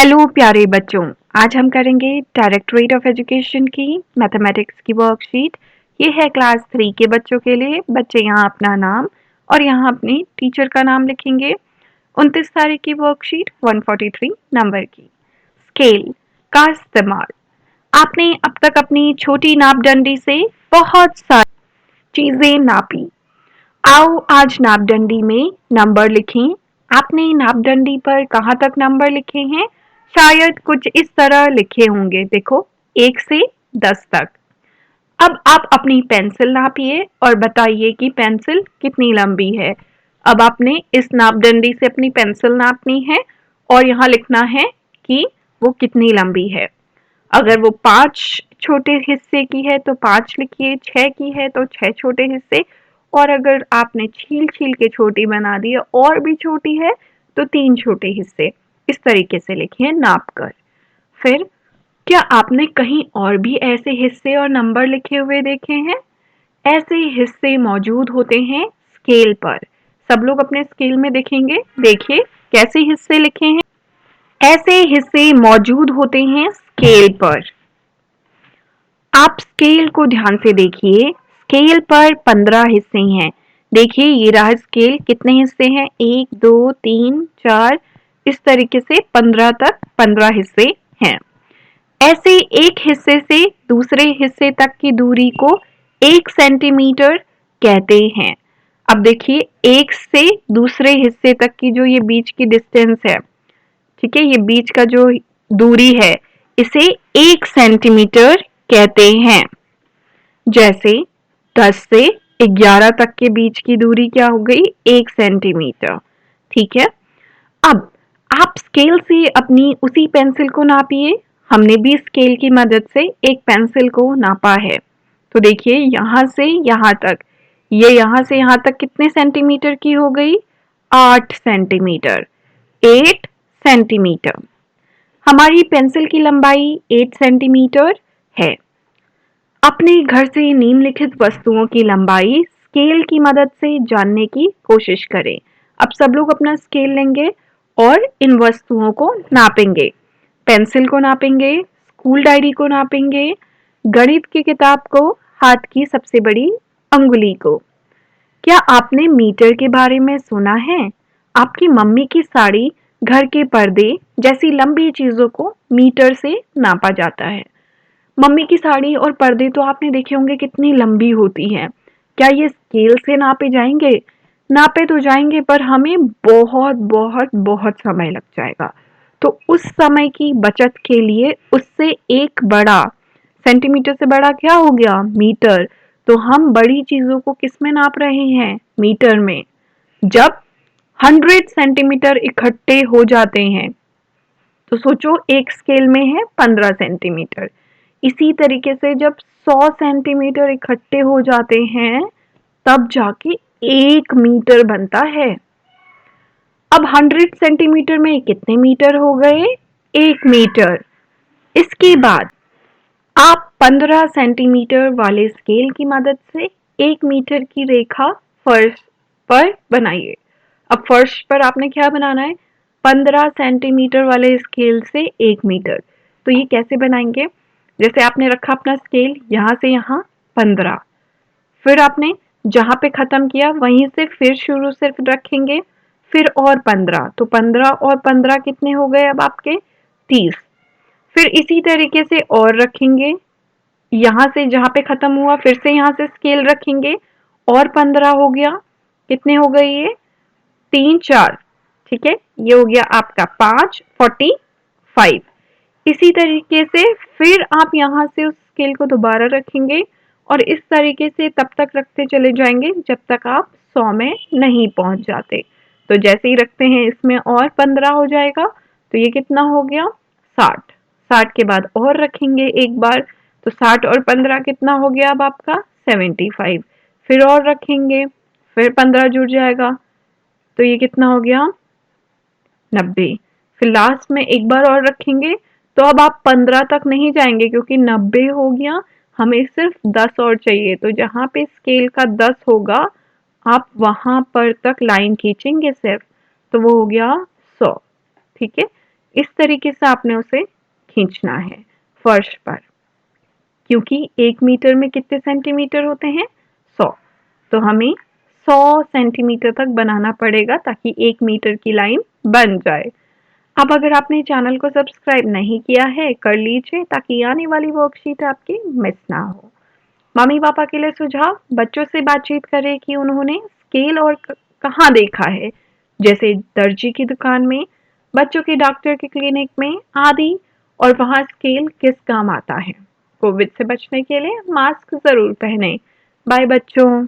Hello प्यारे बच्चों। आज हम करेंगे डायरेक्टरेट ऑफ एजुकेशन की मैथमेटिक्स की वर्कशीट। ये है क्लास 3 के बच्चों के लिए। बच्चे यहाँ अपना नाम और यहाँ अपने टीचर का नाम लिखेंगे। 29 तारीख की वर्कशीट 143 नंबर की। स्केल का इस्तेमाल। आपने अब तक अपनी छोटी नापदंडी से बहुत सारी चीजें नापी। आओ आज नापदंडी में नंबर लिखें। आपने नापदंडी पर कहाँ तक नंबर लिखे हैं? शायद कुछ इस तरह लिखे होंगे। देखो, 1 से 10 तक। अब आप अपनी पेंसिल नापिए और बताइए कि पेंसिल कितनी लंबी है। अब आपने इस नापदंडी से अपनी पेंसिल नापनी है और यहाँ लिखना है कि वो कितनी लंबी है। अगर वो 5 छोटे हिस्से की है तो 5 लिखिए, 6 की है तो 6 छोटे हिस्से, और अगर आपने छील छील के छोटी बना दी है और भी छोटी है तो 3 छोटे हिस्से। इस तरीके से लिखिए नाप कर। फिर क्या आपने कहीं और भी ऐसे हिस्से और नंबर लिखे हुए देखे हैं? ऐसे हिस्से मौजूद होते हैं स्केल पर। सब लोग अपने स्केल में देखेंगे। देखिए कैसे हिस्से लिखे हैं। ऐसे हिस्से मौजूद होते हैं स्केल पर। आप स्केल को ध्यान से देखिए। स्केल पर 15 हिस्से हैं। देखिए ये रहा स्केल। कितने हिस्से हैं? 1 2 3 4, इस तरीके से 15 तक 15 हिस्से हैं। ऐसे एक हिस्से से दूसरे हिस्से तक की दूरी को 1 सेंटीमीटर कहते हैं। अब देखिए, एक से दूसरे हिस्से तक की जो ये बीच की डिस्टेंस है, ठीक है, ये बीच का जो दूरी है, इसे 1 सेंटीमीटर कहते हैं। जैसे 10 से 11 तक के बीच की दूरी क्या हो गई? 1 सेंटीमीटर। ठीक है। अब आप स्केल से अपनी उसी पेंसिल को नापिए। हमने भी स्केल की मदद से एक पेंसिल को नापा है। तो देखिए यहां से यहां तक, ये यहां से यहां तक कितने सेंटीमीटर की हो गई? 8 सेंटीमीटर। 8 सेंटीमीटर। हमारी पेंसिल की लंबाई 8 सेंटीमीटर है। अपने घर से निम्नलिखित वस्तुओं की लंबाई स्केल की मदद से जानने की कोशिश करें। अब सब लोग अपना स्केल लेंगे और इन वस्तुओं को नापेंगे। पेंसिल को नापेंगे, स्कूल डायरी को नापेंगे, गणित की किताब को, हाथ की सबसे बड़ी अंगुली को। क्या आपने मीटर के बारे में सुना है? आपकी मम्मी की साड़ी, घर के पर्दे जैसी लंबी चीजों को मीटर से नापा जाता है। मम्मी की साड़ी और पर्दे तो आपने देखे होंगे कितनी लंबी होती हैं। क्या ये स्केल से नापे जाएंगे? नापे तो जाएंगे पर हमें बहुत बहुत बहुत समय लग जाएगा। तो उस समय की बचत के लिए उससे एक बड़ा, सेंटीमीटर से बड़ा क्या हो गया? मीटर। तो हम बड़ी चीजों को किस में नाप रहे हैं? मीटर में। जब 100 सेंटीमीटर इकट्ठे हो जाते हैं तो सोचो एक स्केल में है 15 सेंटीमीटर। इसी तरीके से जब 100 सेंटीमीटर इकट्ठे हो जाते हैं तब जाके 1 मीटर बनता है। अब 100 सेंटीमीटर में कितने मीटर हो गए? 1 मीटर। इसके बाद आप 15 सेंटीमीटर वाले स्केल की मदद से 1 मीटर की रेखा फर्श पर बनाइए। अब फर्श पर आपने क्या बनाना है? 15 सेंटीमीटर वाले स्केल से 1 मीटर। तो ये कैसे बनाएंगे? जैसे आपने रखा अपना स्केल यहाँ से यहाँ 15, फिर आपने जहाँ पे खत्म किया वहीं से फिर शुरू से रखेंगे, फिर और 15, तो 15 और 15 कितने हो गए अब आपके? 30। फिर इसी तरीके से और रखेंगे, यहाँ से जहाँ पे खत्म हुआ फिर से यहाँ से स्केल रखेंगे और 15 हो गया। कितने हो गए ये? 3 4। ठीक है, ये हो गया आपका 5, 45। इसी तरीके से फिर आप यहाँ से उस स्केल को दोबारा रखेंगे और इस तरीके से तब तक रखते चले जाएंगे जब तक आप 100 में नहीं पहुंच जाते। तो जैसे ही रखते हैं इसमें और 15 हो जाएगा, तो ये कितना हो गया? 60। 60 के बाद और रखेंगे एक बार, तो 60 और 15 कितना हो गया अब आपका? 75। फिर और रखेंगे, फिर 15 जुड़ जाएगा, तो ये कितना हो गया? 90। फिर लास्ट में एक बार और रखेंगे, तो अब आप 15 तक नहीं जाएंगे क्योंकि 90 हो गया, हमें सिर्फ 10 और चाहिए। तो जहाँ पे स्केल का 10 होगा आप वहां पर तक लाइन खींचेंगे सिर्फ, तो वो हो गया 100। ठीक है, इस तरीके से आपने उसे खींचना है फर्श पर, क्योंकि 1 मीटर में कितने सेंटीमीटर होते हैं? 100। तो हमें 100 सेंटीमीटर तक बनाना पड़ेगा ताकि 1 मीटर की लाइन बन जाए। अब अगर आपने चैनल को सब्सक्राइब नहीं किया है, कर लीजिए ताकि आने वाली वर्कशीट आपकी मिस ना हो। मम्मी पापा के लिए सुझाव, बच्चों से बातचीत करें कि उन्होंने स्केल और कहाँ देखा है, जैसे दर्जी की दुकान में, बच्चों के डॉक्टर के क्लिनिक में आदि, और वहाँ स्केल किस काम आता है। कोविड से बचने के लिए मास्क जरूर पहने। बाय बच्चों।